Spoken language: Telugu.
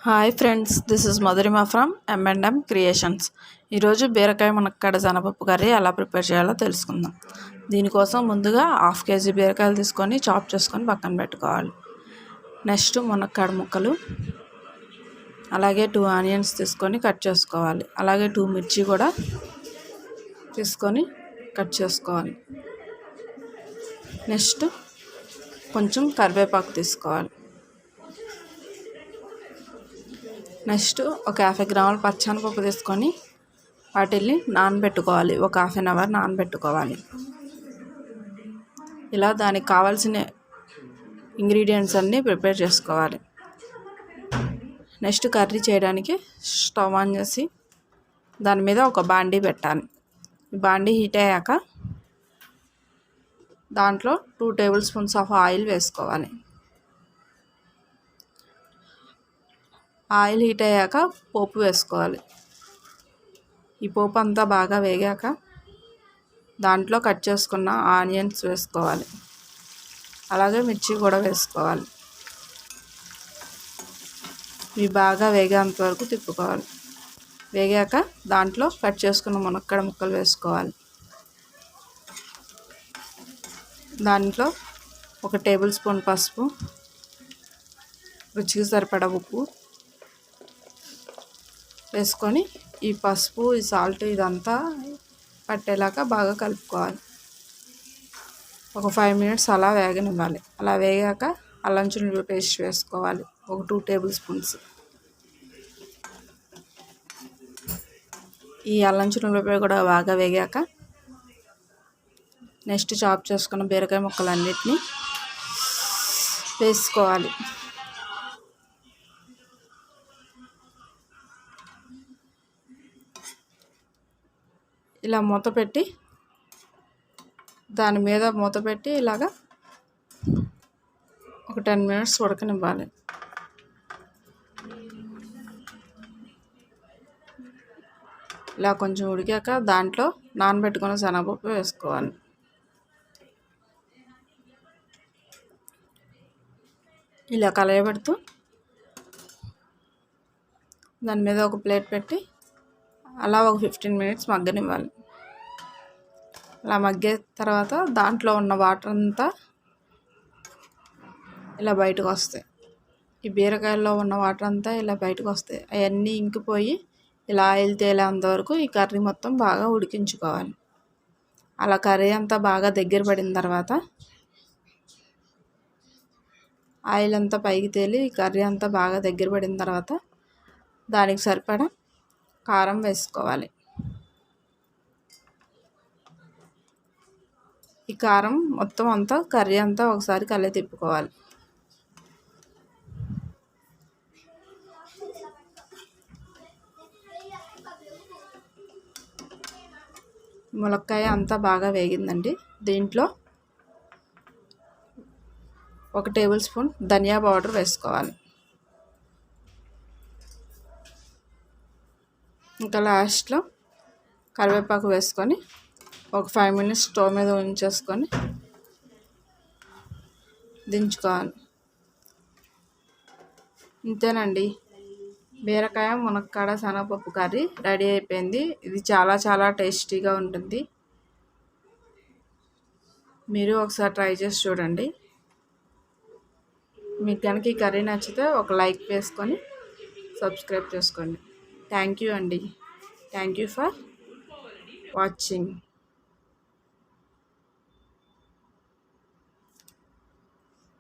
Hi friends, this is Madhurima from M&M creations. ఈరోజు బీరకాయ మునక్కాడ శనగపప్పు కర్రీ ఎలా ప్రిపేర్ చేయాలో తెలుసుకుందాం. దీనికోసం ముందుగా 1/2 kg బీరకాయలు తీసుకొని చాప్ చేసుకొని పక్కన పెట్టుకోవాలి. నెక్స్ట్ మునక్కాడ ముక్కలు, అలాగే 2 ఆనియన్స్ తీసుకొని కట్ చేసుకోవాలి. అలాగే 2 మిర్చి కూడా తీసుకొని కట్ చేసుకోవాలి. నెక్స్ట్ కొంచెం కరివేపాకు తీసుకోవాలి. నెక్స్ట్ ఒక 50 గ్రాముల పచ్చనపప్పు తీసుకొని వాటిని నానబెట్టుకోవాలి. ఒక 1/2 అవర్ నానబెట్టుకోవాలి. ఇలా దానికి కావాల్సిన ఇంగ్రీడియంట్స్ అన్నీ ప్రిపేర్ చేసుకోవాలి. నెక్స్ట్ కర్రీ చేయడానికి స్టవ్ ఆన్ చేసి దాని మీద ఒక బాండీ పెట్టాలి. బాండీ హీట్ అయ్యాక దాంట్లో 2 టేబుల్ స్పూన్స్ ఆఫ్ ఆయిల్ వేసుకోవాలి. ఆయిల్ హీట్ అయ్యాక పోపు వేసుకోవాలి. ఈ పోపు అంతా బాగా వేగాక దాంట్లో కట్ చేసుకున్న ఆనియన్స్ వేసుకోవాలి. అలాగే మిర్చి కూడా వేసుకోవాలి. ఇవి బాగా వేగేంత వరకు తిప్పుకోవాలి. వేగాక దాంట్లో కట్ చేసుకున్న మునక్కాడ ముక్కలు వేసుకోవాలి. దాంట్లో 1 టేబుల్ స్పూన్ పసుపు, రుచికి సరిపడా ఉప్పు వేసుకొని ఈ పసుపు, ఈ సాల్ట్ ఇదంతా పట్టేలాగా బాగా కలుపుకోవాలి. ఒక 5 మినిట్స్ అలా వేగనివ్వాలి. అలా వేగాక అల్లం చిన్నుల పేస్ట్ వేసుకోవాలి. ఒక 2 టేబుల్ స్పూన్స్. ఈ అల్లం చిన్నులపై కూడా బాగా వేగాక నెక్స్ట్ చాప్ చేసుకున్న బీరకాయ ముక్కలన్నిటినీ వేసుకోవాలి. ఇలా మూత పెట్టి దాని మీద మూత పెట్టి ఇలాగా ఒక 10 మినిట్స్ ఉడకనివ్వాలి. ఇలా కొంచెం ఉడికాక దాంట్లో నానబెట్టుకున్న శనగపప్పు వేసుకోవాలి. ఇలా కలయబెడుతూ దాని మీద ఒక ప్లేట్ పెట్టి అలా ఒక 15 మినిట్స్ మగ్గనివ్వాలి. అలా మగ్గే తర్వాత దాంట్లో ఉన్న వాటర్ అంతా ఇలా బయటకు వస్తాయి. ఈ బీరకాయల్లో ఉన్న వాటర్ అంతా ఇలా బయటకు వస్తాయి. అవన్నీ ఇంకిపోయి ఇలా ఆయిల్ తేలేంత వరకు ఈ కర్రీ మొత్తం బాగా ఉడికించుకోవాలి. అలా కర్రీ అంతా బాగా దగ్గర పడిన తర్వాత ఆయిల్ అంతా పైకి తేలి ఈ కర్రీ అంతా బాగా దగ్గర పడిన తర్వాత దానికి సరిపడా కారం వేసుకోవాలి. ఈ కారం మొత్తం అంతా కర్రీ అంతా ఒకసారి కలయి తిప్పుకోవాలి. ములక్కాయ అంతా బాగా వేగిందండి. దీంట్లో 1 టేబుల్ స్పూన్ ధనియా పౌడర్ వేసుకోవాలి. ఇంకా లాస్ట్లో కరివేపాకు వేసుకొని ఒక 5 మినిట్స్ స్టవ్ మీద ఉంచేసుకొని దించుకోవాలి. ఇంతేనండి, బీరకాయ మునక్కాడ శనగపప్పు కర్రీ రెడీ అయిపోయింది. ఇది చాలా చాలా టేస్టీగా ఉంటుంది. మీరు ఒకసారి ట్రై చేసి చూడండి. మీకు కనుక ఈ కర్రీ నచ్చితే ఒక లైక్ వేసుకొని సబ్స్క్రైబ్ చేసుకోండి. థ్యాంక్ యూ అండి. Thank you for watching.